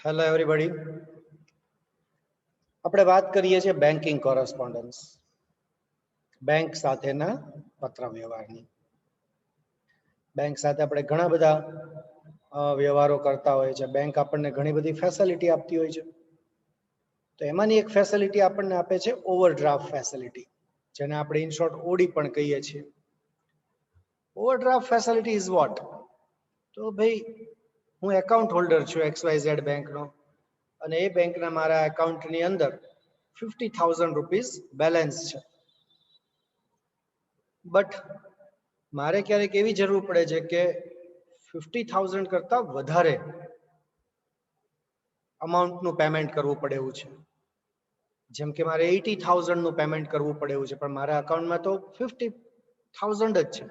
Hello everybody. આપણે વાત કરીએ છીએ બેન્કિંગ કોરસ્પોન્ડન્સ, બેંક સાથેના પત્ર વ્યવહારની. બેંક સાથે આપણે ઘણા બધા વ્યવહારો કરતા હોય છે. બેંક આપણને ઘણી બધી ફેસિલિટી આપતી હોય છે. તો એમાંની એક ફેસિલિટી આપણને આપે છે ઓવરડ્રાફ્ટ ફેસિલિટી, જેને આપણે ઇન શોર્ટ ઓડી પણ કહીએ છીએ. Overdraft facility is what? તો ભાઈ, હું એકાઉન્ટ હોલ્ડર છું XYZ બેંકનો, અને એ બેંકના મારા એકાઉન્ટની અંદર 50,000 રૂપીસ બેલેન્સ છે. બટ મારે ક્યારેક એવી જરૂર પડે છે કે 50,000 કરતા વધારે અમાઉન્ટનું પેમેન્ટ કરવું પડે એવું છે. જેમ કે મારે 80,000 નું પેમેન્ટ કરવું પડે એવું છે, પણ મારા અકાઉન્ટમાં તો 50,000 જ છે.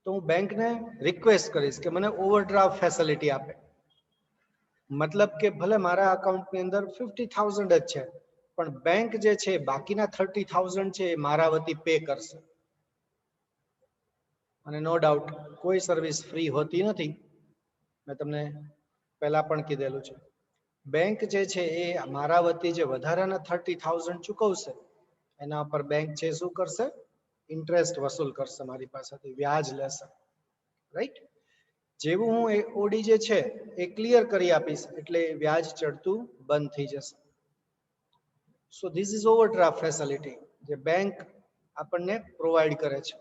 તો હું બેંકને રિક્વેસ્ટ કરીશ કે મને ઓવરડ્રાફ્ટ ફેસિલિટી આપે. મતલબ કે ભલે મારા અકાઉન્ટની અંદર 50,000 જ છે, પણ બેંક જે છે બાકીના 30,000 છે એ મારા વતી પે કરશે. અને નો ડાઉટ કોઈ સર્વિસ ફ્રી હોતી નથી. મેં તમને પહેલા પણ કીધેલું છે. બેંક જે છે એ મારા વતી જે વધારાના 30,000 ચૂકવશે, એના પર બેંક છે શું કરશે? ઇન્ટરેસ્ટ વસૂલ કરશે, મારી પાસેથી વ્યાજ લેશે. રાઈટ? જેવું હું એ ઓડી જે છે એ ક્લિયર કરી આપીશ એટલે વ્યાજ ચડતું બંધ થઈ જશે. So this is overdraft facility, જે બેંક આપણને પ્રોવાઈડ કરે છે.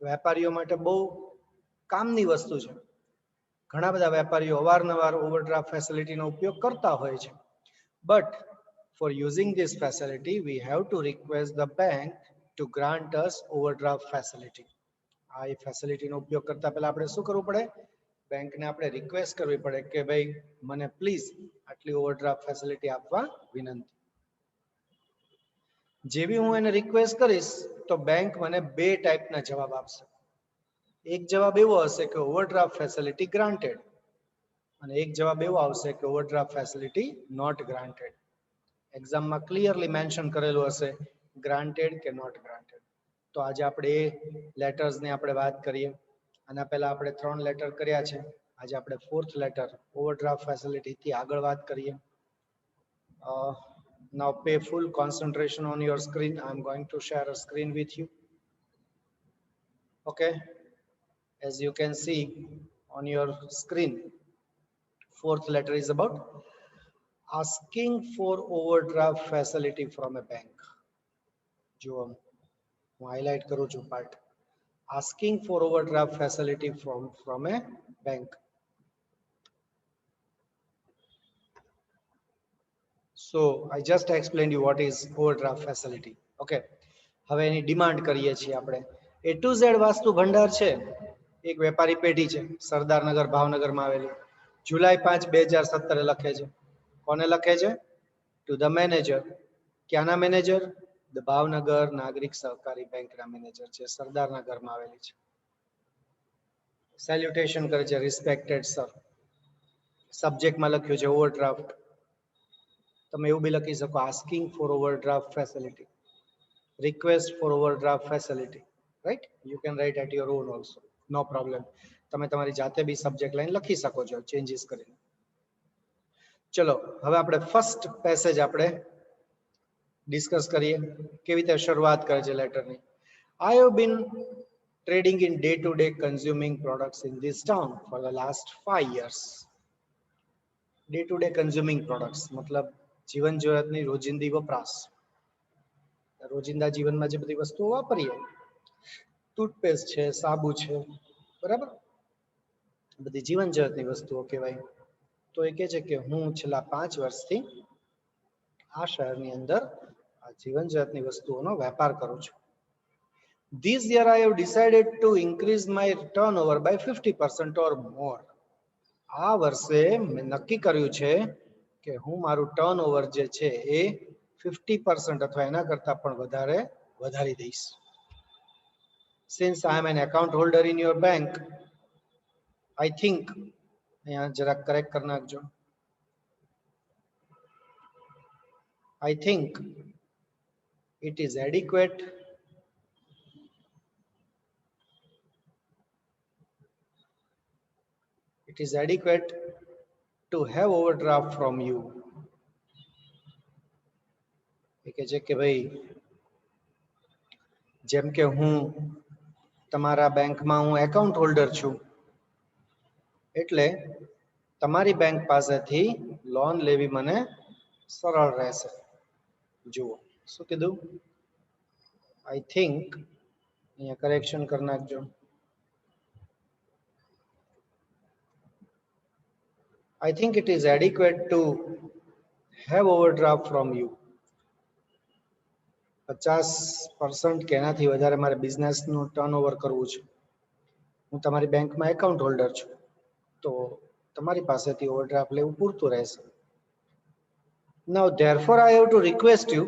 વેપારીઓ માટે બહુ કામની વસ્તુ છે. ઘણા બધા વેપારીઓ અવારનવાર ઓવરડ્રાફ્ટ ફેસિલિટીનો ઉપયોગ કરતા હોય છે. But for using this facility we have to request the bank to grant us overdraft facility. આ એ ફેસિલિટીનો ઉપયોગ કરતા પહેલા આપણે શું કરવું પડે? બેંકને આપણે રિક્વેસ્ટ કરવી પડે કે ભાઈ મને પ્લીઝ આટલી ઓવરડ્રાફ્ટ ફેસિલિટી આપવા વિનંતી. જેવી હું એને રિક્વેસ્ટ કરીશ તો બેંક મને બે ટાઈપના જવાબ આપશે. એક જવાબ એવો હશે કે ઓવરડ્રાફ્ટ ફેસિલિટી ગ્રાન્ટેડ, અને એક જવાબ એવો આવશે કે ઓવરડ્રાફ્ટ ફેસિલિટી નોટ ગ્રાન્ટેડ. એક્ઝામમાં ક્લિયરલી મેન્શન કરેલું હશે ગ્રાન્ટેડ કે નોટ ગ્રાન્ટેડ. તો આજે આપણે એ લેટર્સની આપણે વાત કરીએ. આના પહેલા આપણે 3 લેટર કર્યા છે. આજે આપણે 4th લેટર ઓવરડ્રાફ્ટ ફેસિલિટીથી આગળ વાત કરીએ. Now pay full concentration on your screen. I'm going to share a screen with you. Okay, as you can see on your screen, 4th letter is about asking for overdraft facility from a bank. જો હું highlight કરું છું part, asking for overdraft facility from a bank. So I just explained you what is overdraft facility. Okay, હવે એની demand કરીએ છીએ આપણે. A to Z vastu ભંડાર છે, એક વેપારી પેઢી છે, સરદારનગર ભાવનગરમાં આવેલી. જુલાઈ 5, 2017 લખે છે. કોને લખે છે? To the manager. ક્યાંના મેનેજર? ધ ભાવનગર નાગરિક સહકારી બેંકના મેનેજર છે, સરદારનગરમાં આવેલી છે. સેલ્યુટેશન કરે છે, રિસ્પેક્ટેડ સર. સબ્જેક્ટમાં લખ્યું છે ઓવરડ્રાફ્ટ. તમે એવું બી લખી શકો asking for overdraft facility, request for overdraft facility. Right? You can write at your own also, no problem. તમે તમારી જાતે બી સબ્જેક્ટ લાઈન લખી શકો છો ચેન્જીસ કરીને. ચલો હવે આપણે ફર્સ્ટ પેસેજ આપણે ડિસ્કસ કરીએ. કેવી રીતે શરૂઆત કરે છે લેટરની. I have been trading in day-to-day consuming products in this town for the last 5 years. Day-to-day consuming products મતલબ જીવન જરૂરિયાતની રોજિંદી વપરાશ. રોજિંદા જીવનમાં જે બધી વસ્તુઓ વાપરીએ, ટૂથપેસ્ટ છે, સાબુ છે, બરાબર, બધી જીવન જરૂરિયાતની વસ્તુઓ કહેવાય. તો એ કહે છે કે હું છેલ્લા 5 વર્ષથી આ શહેરની અંદર આ જીવન જરૂરિયાતની વસ્તુઓનો વેપાર કરું છું. This year I have decided to increase my turnover by 50% or more. આ વર્ષે મેં નક્કી કર્યું છે કે હું મારું ટર્નઓવર જે છે એ 50% અથવા એના કરતા પણ વધારે વધારી દઈશ. Since I am an account holder in your bank, I think, અહીંયા જરા કરેક્ટ કરી નાખજો, I think it is adequate to have overdraft from you. એ કહે છે કે ભાઈ જેમ કે હું તમારા બેંકમાં હું એકાઉન્ટ હોલ્ડર છું એટલે તમારી બેંક પાસેથી લોન લેવી મને સરળ રહેશે. જુઓ શું કીધું? આઈ થિંક અહીંયા કરેક્શન કરી નાખજો. I think it is adequate to have overdraft from you. 50% કે એનાથી વધારે મારે બિઝનેસનું ટર્નઓવર કરવું છે. હું તમારી બેંકમાં એકાઉન્ટ હોલ્ડર છું તો તમારી પાસેથી ઓવરડ્રાફ્ટ લેવું પૂરતું રહેશે. Now therefore I have to request you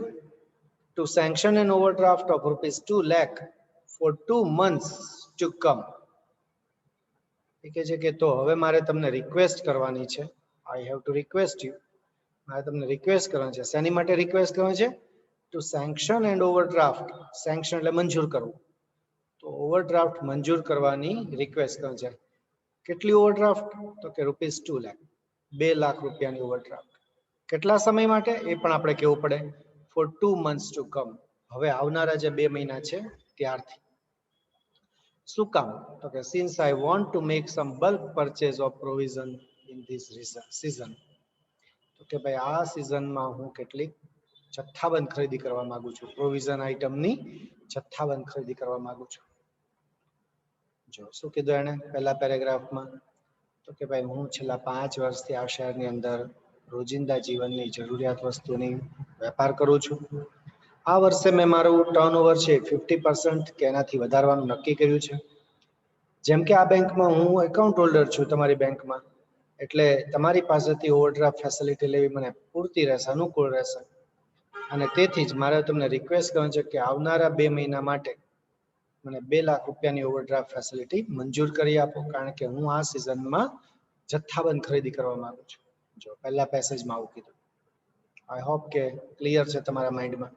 to sanction an overdraft of rupees 2 lakh for 2 months to come. એ કહે છે કે તો હવે મારે તમને રિક્વેસ્ટ કરવાની છે. I have to request you. મારે તમને રિક્વેસ્ટ કરવાની છે. શેની માટે રિક્વેસ્ટ કરવાની છે? To sanction and overdraft. Sanction એટલે મંજૂર કરવું. તો ઓવરડ્રાફ્ટ મંજૂર કરવાની રિક્વેસ્ટ કરવાની છે. કેટલી ઓવરડ્રાફ્ટ? તો કે રૂપીસ 2 લાખ, 2 લાખ રૂપિયાની ઓવરડ્રાફ્ટ. કેટલા સમય માટે એ પણ આપણે કહેવું પડે. For 2 months to come. હવે આવનારા જે 2 મહિના છે ત્યારથી. શું કામ? તો કે since I want to make sum bulk purchase of provision in this season. તો કે ભાઈ આ સિઝનમાં હું કેટલીક જથ્થાબંધ ખરીદી કરવા માંગુ છું. પ્રોવિઝન આઇટમની જથ્થાબંધ ખરીદી કરવા માંગુ છું. જો શું કીધું એને પહેલા પેરેગ્રાફમાં? તો કે ભાઈ હું છેલ્લા 5 વર્ષથી આ શહેરની અંદર રોજિંદા જીવનની જરૂરિયાત વસ્તુની વેપાર કરું છું. આ વર્ષે મેં મારું ટર્નઓવર છે 50% કે એનાથી વધારવાનું નક્કી કર્યું છે. જેમ કે આ બેંકમાં હું એકાઉન્ટ હોલ્ડર છું તમારી બેંકમાં, એટલે તમારી પાસેથી ઓવરડ્રાફ્ટ ફેસિલિટી લેવી મને પૂરતી રહેશે, અનુકૂળ રહેશે. અને તેથી જ મારે તમને રિક્વેસ્ટ કરવાની છે કે આવનારા 2 મહિના માટે મને 2 લાખ રૂપિયાની ઓવરડ્રાફ્ટ ફેસિલિટી મંજૂર કરી આપો, કારણ કે હું આ સિઝનમાં જથ્થાબંધ ખરીદી કરવા માંગુ છું. જો પહેલા પેસેજમાં આવું કીધું. આઈ હોપ કે ક્લિયર છે તમારા માઇન્ડમાં.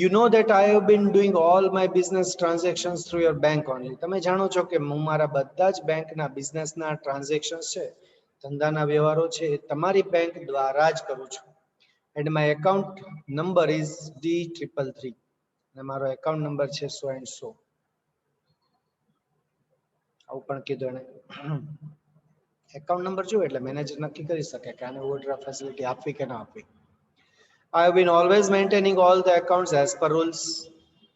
You know that I have been doing all my business transactions through your bank only. તમે જાણો છો કે હું મારા બધા જ બેંકના બિઝનેસના ટ્રાન્ઝેક્શન્સ છે, ધંધાના વ્યવહારો છે, એ તમારી બેંક દ્વારા જ કરું છું. And my account number is D333. અને મારો એકાઉન્ટ નંબર છે 100 and 100. આવું પણ કીધું એને. એકાઉન્ટ નંબર જો એટલે મેનેજર નક્કી કરી શકે કે આને ઓવરડ્રાફ્ટ ફેસિલિટી આપવી કે ના આપવી. I have been always maintaining all the accounts as per rules.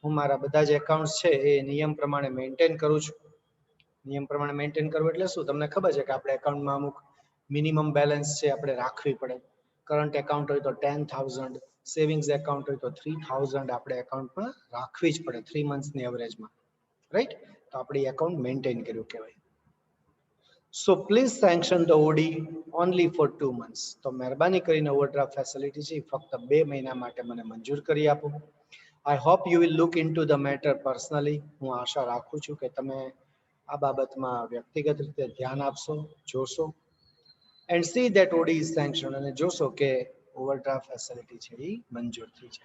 હું મારા બધા જ એકાઉન્ટ્સ છે એ નિયમ પ્રમાણે મેન્ટેન કરું છું. નિયમ પ્રમાણે મેન્ટેન કરવું એટલે શું? તમને ખબર છે કે આપણે એકાઉન્ટમાં અમુક મિનિમમ બેલેન્સ છે આપણે રાખવી પડે. કરંટ એકાઉન્ટ હોય તો 10,000, સેવિંગ્સ એકાઉન્ટ હોય તો 3,000 આપણે એકાઉન્ટમાં રાખવી જ પડે 3 મંથ્સની એવરેજમાં, રાઈટ? તો આપણે એકાઉન્ટ મેન્ટેન કર્યું કહેવાય. So please sanction the OD only for 2 months. તો મહેરબાની કરીને ઓવરડ્રાફ્ટ ફેસિલિટી છે ફક્ત 2 મહિના માટે મને મંજૂર કરી આપો. I hope you will look into the matter personally. હું આશા રાખું છું કે તમે આ બાબતમાં વ્યક્તિગત રીતે ધ્યાન આપશો, જોશો. And see that OD is sanctioned. અને જોશો કે ઓવરડ્રાફ્ટ ફેસિલિટી છે એ મંજૂર થઈ છે.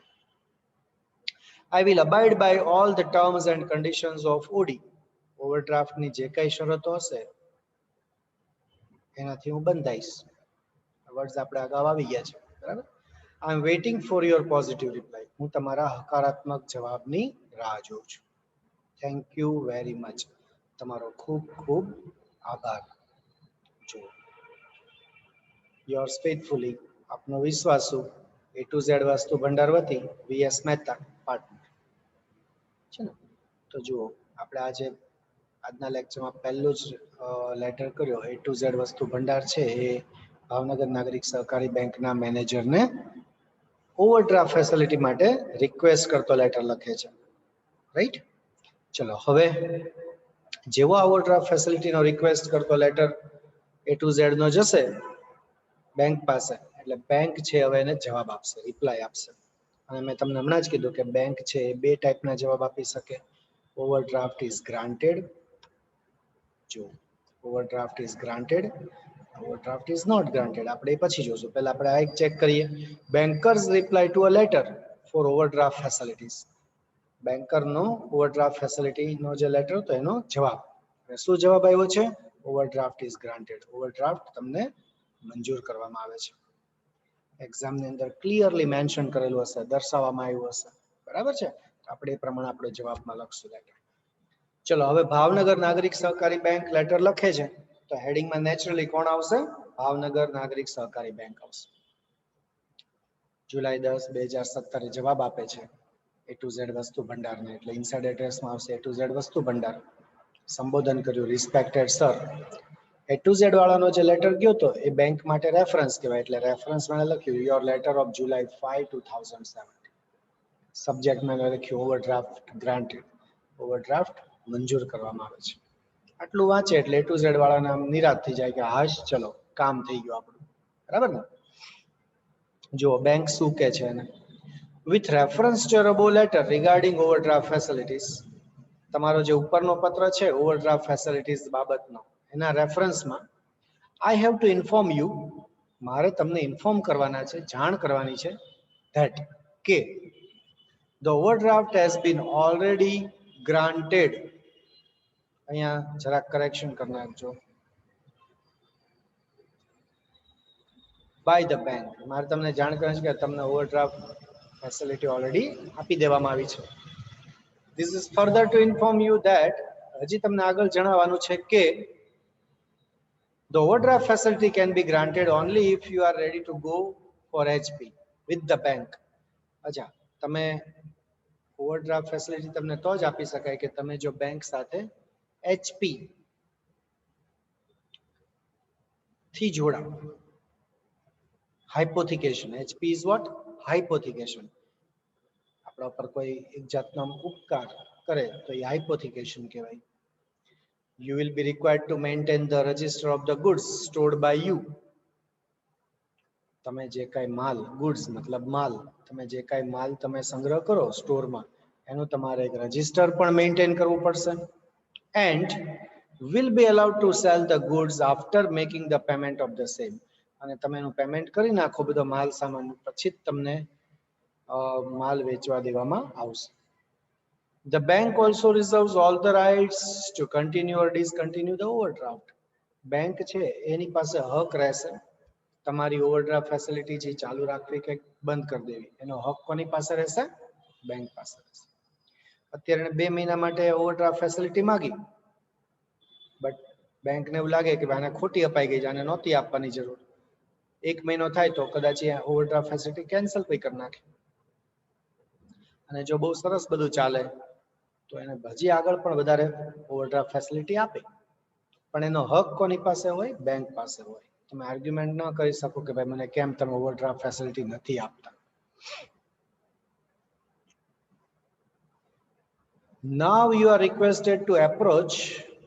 I will abide by all the terms and conditions of OD. ઓવરડ્રાફ્ટની જે કઈ શરતો હશે એનાથી હું બંધાઈશ. વર્ડ્સ આપણે અગાઉ આવી ગયા છે, બરાબર? I am waiting for your positive reply. હું તમારા હકારાત્મક જવાબની રાહ જોઉં છું. Thank you very much. તમારો ખૂબ ખૂબ આભાર. જો યોર્સ ફેથફુલી, આપનો વિશ્વાસુ A to Z વસ્તુ ભંડાર વતી VS મહેતા પાર્ટનર છે ને. તો જુઓ આપણે આજે આજના લેક્ચરમાં પહેલું જ લેટર કર્યો. A to Z વસ્તુ ભંડાર છે એ ભાવનગર નાગરિક સહકારી બેંકના મેનેજરને ઓવરડ્રાફ્ટ ફેસિલિટી માટે રિક્વેસ્ટ કરતો લેટર લખે છે, રાઈટ? ચલો હવે જેવો ઓવરડ્રાફ્ટ ફેસિલિટીનો રિક્વેસ્ટ કરતો લેટર A to Z નો જશે બેંક પાસે, એટલે બેંક છે હવે એને જવાબ આપશે, રિપ્લાય આપશે. અને મેં તમને હમણાં જ કીધું કે બેંક છે એ 2 ટાઈપના જવાબ આપી શકે. Overdraft is granted. જો overdraft is granted, overdraft is not granted. આપણે એ પછી જોશું. પહેલા આપણે આ એક ચેક કરીએ. Banker's reply to a letter for overdraft facilities. બેન્કરનો ઓવરડ્રાફ્ટ ફેસિલિટીનો જે લેટર હતો એનો જવાબ. શું જવાબ આવ્યો છે? Overdraft is granted. ઓવરડ્રાફ્ટ તમને મંજૂર કરવામાં આવે છે. એક્ઝામની અંદર ક્લિયરલી મેન્શન કરેલું હશે, દર્શાવવામાં આવ્યું હશે. બરાબર છે? આપણે એ પ્રમાણે આપણે જવાબમાં લખશું લેટર. ચલો હવે ભાવનગર નાગરિક સહકારી બેંક લેટર લખે છે તો હેડિંગમાં નેચરલી કોણ આવશે? ભાવનગર નાગરિક સહકારી બેંક આવશે. જુલાઈ 10, 2017 જવાબ આપે છે A to Z વસ્તુ ભંડારને, એટલે ઇનસાઇડ એડ્રેસમાં આવશે A to Z વસ્તુ ભંડાર. સંબોધન કર્યું respected sir. A to Z વાળાનો જે લેટર ગયો તો એ બેંક માટે રેફરન્સ કહેવાય, એટલે રેફરન્સ માં લખ્યું યોર લેટર ઓફ જુલાઈ 5, 2017. સબ્જેક્ટમાં લખ્યું ઓવરડ્રાફ્ટ ગ્રાન્ટેડ. ઓવરડ્રાફ્ટ મંજૂર કરવામાં આવે છે. આટલું વાંચે એટલે A to Z વાળાને આમ નિરાશ થઈ જાય કે હાશ ચલો કામ થઈ ગયું આપણું. બરાબર ને? જો બેંક શું કે છે એને, with reference to your above letter regarding overdraft facilities, તમારો જે ઉપરનો પત્ર છે ઓવરડ્રાફ્ટ ફેસિલિટીઝ બાબતનો, એના રેફરન્સમાં I have to inform you, મારે તમને ઇન્ફોર્મ કરવાના છે, જાણ કરવાની છે, that કે the overdraft has been already granted. અહીંયા જરાક કરેક્શન કરી નાખજો. by the bank. મારે તમને જાણ કરવાની છે કે તમને ઓવરડ્રાફ્ટ ફેસિલિટી ઓલરેડી આપી દેવામાં આવી છે. This is further to inform you that, હજી તમને આગળ જણાવવાનું છે કે the overdraft facility can be granted only if you are ready to go for HP with the bank. અચ્છા, તમે ઓવરડ્રાફ્ટ ફેસિલિટી તમને તો જ આપી શકાય કે તમે જો બેંક સાથે HP થી જોડાઓ. Hypothecation, HP is what? Hypothecation. આપણા પર કોઈ એક જાતનો ઉપકાર કરે તો એ હાઇપોથિકેશન કહેવાય. You will be required to maintain the register of the goods stored by you. તમે જે કાંઈ માલ, ગુડ્સ મતલબ માલ, તમે જે કાંઈ માલ તમે સંગ્રહ કરો સ્ટોરમાં, એનું તમારે એક રજિસ્ટર પણ મેન્ટેન કરવું પડશે. And will be allowed to sell the goods after making the payment of the same. અને તમે એનું પેમેન્ટ કરી નાખો બધો માલ સામાન, પછી જ તમને માલ વેચવા દેવામાં આવશે. The bank also reserves all the rights to continue or discontinue the overdraft. Bank છે એની પાસે હક રહેશે તમારી ઓવરડ્રાફ્ટ ફેસિલિટી જે ચાલુ રાખવી કે બંધ કરી દેવી, એનો હક કોની પાસે રહેશે? બેંક પાસે રહેશે. અત્યારે 2 મહિના માટે ઓવરડ્રાફ્ટ ફેસિલિટી માંગી, બટ બેંકને એવું લાગે કે આને ખોટી અપાઈ ગઈ છે, આને નહોતી આપવાની જરૂર. 1 મહિનો થાય તો કદાચ એ ઓવરડ્રાફ્ટ ફેસિલિટી કેન્સલ પણ કરી નાખે. અને જો બહુ સરસ બધું ચાલે તો એને હજી આગળ પણ વધારે ઓવરડ્રાફ્ટ ફેસિલિટી આપે, પણ એનો હક કોની પાસે હોય? બેંક પાસે હોય. તમે આર્ગ્યુમેન્ટ ન કરી શકો કે ભાઈ મને કેમ તમે ઓવરડ્રાફ્ટ ફેસિલિટી નથી આપતા. Now you are requested to approach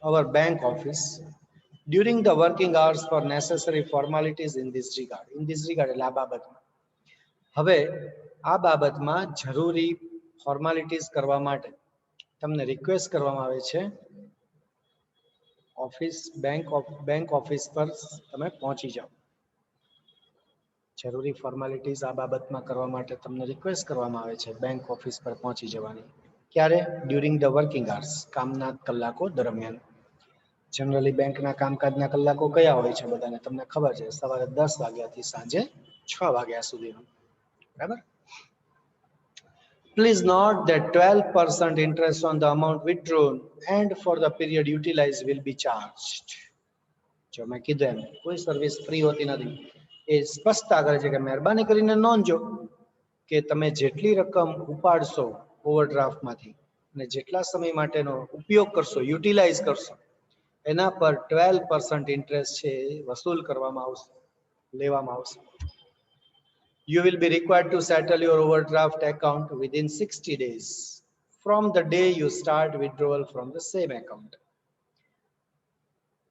our bank office during the working hours for necessary formalities in this regard. In this regard એટલે આ બાબતમાં. હવે આ બાબતમાં જરૂરી ફોર્માલિટીઝ કરવા માટે તમને રિક્વેસ્ટ કરવામાં આવે છે ઓફિસ બેંક ઓફિસ પર તમે પહોંચી જાઓ. જરૂરી ફોર્માલિટીઝ આ બાબતમાં કરવા માટે તમને રિક્વેસ્ટ કરવામાં આવે છે બેંક ઓફિસ પર પહોંચી જવાની. ક્યારે? ડ્યુરિંગ ધ વર્કિંગ આર્સ, કામના કલાકો દરમિયાન. જનરલી બેંકના કામકાજના કલાકો કયા હોય છે બધાને તમને ખબર છે, સવારે 10 વાગ્યાથી સાંજે 6 વાગ્યા સુધીનો. બરાબર? Please note that 12% interest on the amount withdrawn and for the period utilized will be charged. જો મેં કીધું એમ કોઈ સર્વિસ ફ્રી હોતી નથી. એ સ્પષ્ટતા કરે છે કે મહેરબાની કરીને નોંધજો કે તમે જેટલી રકમ ઉપાડશો ઓવરડ્રાફ્ટમાંથી અને જેટલા સમય માટેનો ઉપયોગ કરશો, યુટિલાઇઝ કરશો, એના પર 12% ઇન્ટરેસ્ટ છે વસૂલ કરવામાં આવશે, લેવામાં આવશે. You will be required to settle your overdraft account within 60 days from the day you start withdrawal from the same account.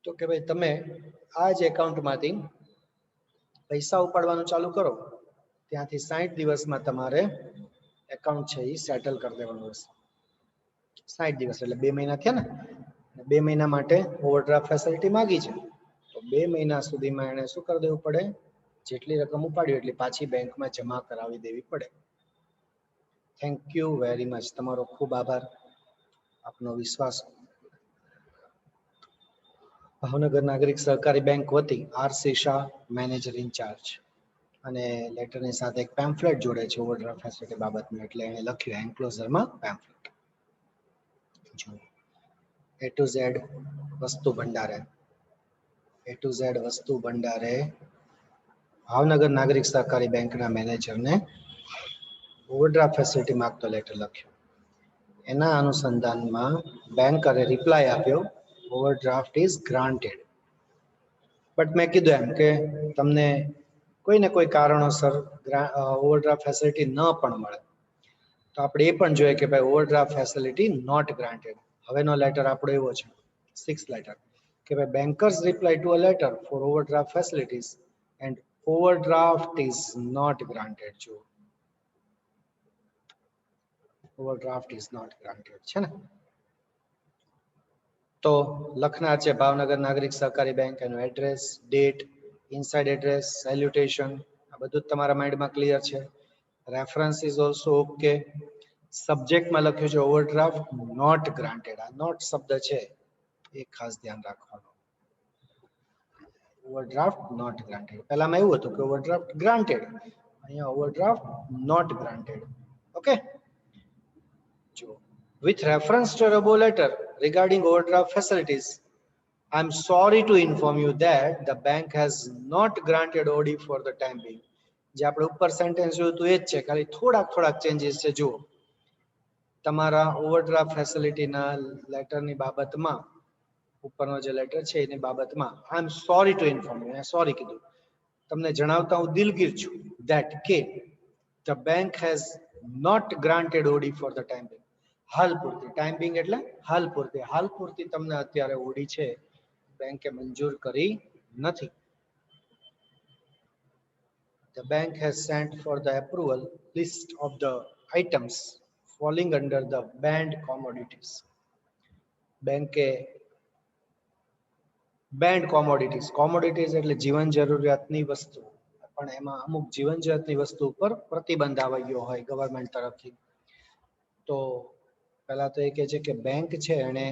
તો કે ભાઈ તમે આ જ એકાઉન્ટમાંથી પૈસા ઉપાડવાનું ચાલુ કરો ત્યાંથી 60 દિવસમાં તમારે એકાઉન્ટ છે એ સેટલ કરી દેવાનું હશે. 60 દિવસ એટલે 2 મહિના થયા ને. 2 મહિના માટે ઓવરડ્રાફ્ટ ફેસિલિટી માંગી છે તો 2 મહિના સુધીમાં એને શું કરી દેવું પડે? જેટલી રકમ ઉપાડી એટલી પાછી બેંકમાં જમા કરાવી દેવી પડે. Thank you very much. તમારો ખૂબ આભાર, આપનો વિશ્વાસ. ભાવનગર નાગરિક સહકારી બેંક વતી આરસી શાહ મેનેજર ઇન્ચાર્જ અને લેટરની સાથે એક પેમ્ફલેટ જોડે છે ઓવરડ્રાફ્ટ ફેસિલિટી બાબતમાં, એટલે એને લખ્યું એન્ક્લોઝરમાં પેમ્ફલેટ. જો એ ટુ ઝેડ વસ્તુ ભંડારે, એ ટુ ઝેડ વસ્તુ ભંડારે ભાવનગર નાગરિક સહકારી બેંકના મેનેજરને ઓવરડ્રાફ્ટ ફેસિલિટી માંગતો લેટર લખ્યો. એના અનુસંધાનમાં બેંકરે રિપ્લાય આપ્યો, ઓવરડ્રાફ્ટ ઇઝ ગ્રાન્ટેડ. બટ મેં કીધું એમ કે તમને કોઈને કોઈ કારણોસર ઓવરડ્રાફ્ટ ફેસિલિટી ન પણ મળે તો આપણે એ પણ જોઈએ કે ભાઈ ઓવરડ્રાફ્ટ ફેસિલિટી નોટ ગ્રાન્ટેડ. હવેનો લેટર આપણો એવો છે 6th લેટર કે ભાઈ banker's reply to a letter for overdraft facilities and overdraft is not granted. જો ઓવરડ્રાફ્ટ ઇઝ નોટ ગ્રાન્ટેડ છે ને, તો લખનાર છે ભાવનગર નાગરિક સહકારી બેંક, એનું address, date, inside address, salutation, આ બધું જ તમારા માઇન્ડમાં ક્લિયર છે. Reference is also okay. સબ્જેક્ટમાં લખ્યું છે ઓવરડ્રાફ્ટ નોટ ગ્રાન્ટેડ. આ નોટ શબ્દ છે એ ખાસ ધ્યાન રાખવાનું. Overdraft not granted. પહેલામાં એવું હતું કે ઓવરડ્રાફ્ટ ગ્રાન્ટેડ, અહીંયા ઓવરડ્રાફ્ટ નોટ ગ્રાન્ટેડ. ઓકે. જો with reference to the above letter regarding overdraft facilities, I am sorry to inform you that the bank has not granted OD for the time being. જે આપણે ઉપર sentence જોયું હતું એ જ છે, ખાલી થોડાક ચેન્જીસ છે. જુઓ, તમારા ઓવરડ્રાફ્ટ ફેસિલિટીના લેટરની બાબતમાં, ઉપરનો જે લેટર છે એની બાબતમાં I am sorry to inform you, sorry કીધું, તમને જણાવતા હું દિલગીર છું that કે the bank has not granted OD for the time being. હાલ પૂરતી, ટાઈમ બિંગ એટલે હાલ પૂરતી તમને અત્યારે ઓડી છે બેંકે મંજૂર કરી નથી. The bank has sent for the approval list of the items falling under the banned commodities. બેંકે બેન્ડ કોમોડિટીઝ એટલે જીવન જરૂરિયાતની વસ્તુ, પણ એમાં અમુક જીવન જરૂરિયાતની વસ્તુ ઉપર પ્રતિબંધ આવી ગયો હોય ગવર્મેન્ટ તરફથી. તો પહેલા તો એ કહે છે કે બેંક છે એને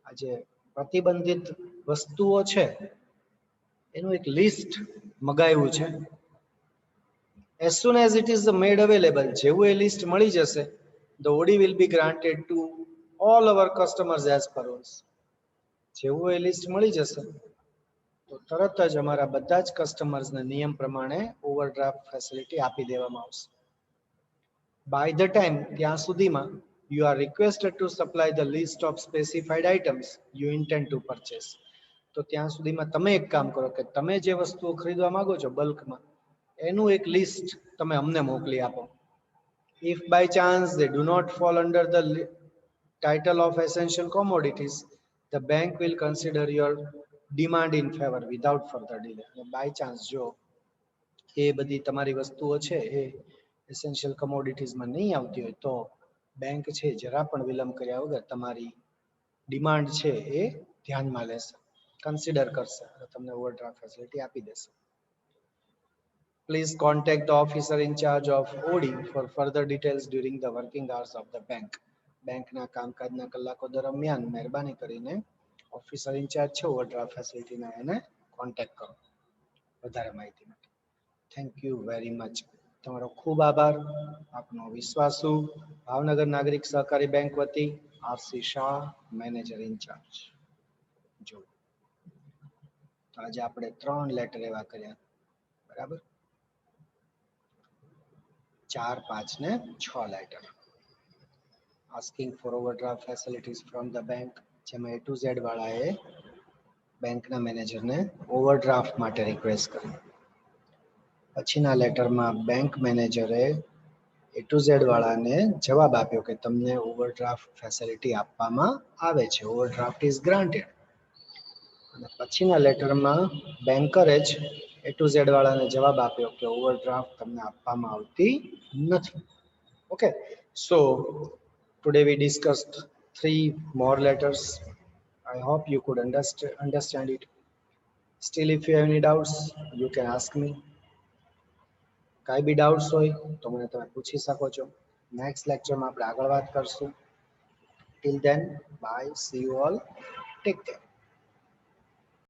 આ જે પ્રતિબંધિત વસ્તુઓ છે એનું એક લિસ્ટ મગાવ્યું છે. As soon as it is made available, જેવું એ લિસ્ટ મળી જશે, the OD will be granted to all our customers as per rules. જેવું એ લિસ્ટ મળી જશે તો તરત જ અમારા બધા જ કસ્ટમર્સને નિયમ પ્રમાણે ઓવરડ્રાફ્ટ ફેસિલિટી આપી દેવામાં આવશે. By the time, ત્યાં સુધીમાં you are requested to supply the list of specified items you intend to purchase. તો ત્યાં સુધીમાં તમે એક કામ કરો કે તમે જે વસ્તુઓ ખરીદવા માંગો છો બલ્કમાં એનું એક લિસ્ટ તમે અમને મોકલી આપો. If by chance they do not fall under the title of essential commodities, the bank will consider your demand in favor without further delay. By chance જો એ બધી તમારી વસ્તુઓ છે એ એસેન્શિયલ કમોડિટીઝમાં નહીં આવતી હોય તો બેંક છે જરા પણ વિલંબ કર્યા વગર તમારી ડિમાન્ડ છે એ ધ્યાનમાં લેશે, કન્સિડર કરશે, તમને ઓવરડ્રાફ્ટ ફેસિલિટી આપી દેશે. Please contact the officer in charge of OD for further details during the working hours of the bank. બેંકના કામકાજના કલાકો દરમિયાન મહેરબાની કરીને ઓફિસર ઇન્ચાર્જ છે ઓવરડ્રાફ્ટ ફેસિલિટીના એને કોન્ટેક્ટ કરો વધારે માહિતી માટે. Thank you very much. તમારો ખૂબ આભાર. આપનો વિશ્વાસુ ભાવનગર નાગરિક સહકારી બેંક વતી આરસી શાહ, મેનેજર ઇન્ચાર્જ. જો તો આજે આપણે 3 લેટર એવા કર્યા, બરાબર, 4, 5 ને 6 letter asking for overdraft facilities from the bank, જેમાં A to Z વાળાએ બેંકના મેનેજરને ઓવરડ્રાફ્ટ માટે રિક્વેસ્ટ કરી. પછીના લેટરમાં બેંક મેનેજરે A to Z વાળાને જવાબ આપ્યો કે તમને ઓવરડ્રાફ્ટ ફેસિલિટી આપવામાં આવે છે, ઓવરડ્રાફ્ટ ઇઝ ગ્રાન્ટેડ. અને પછીના લેટરમાં બેંકરે જ A to Z વાળાને જવાબ આપ્યો કે ઓવરડ્રાફ્ટ તમને આપવામાં આવતી નથી. Okay, so today we discussed 3 more letters. I hope you could understand it. Still, if you have any doubts, you can ask me. કાંઈ બી ડાઉટ્સ હોય તો મને તમે પૂછી શકો છો. નેક્સ્ટ લેક્ચરમાં આપણે આગળ વાત કરશું. Till then, bye, see you all, take care.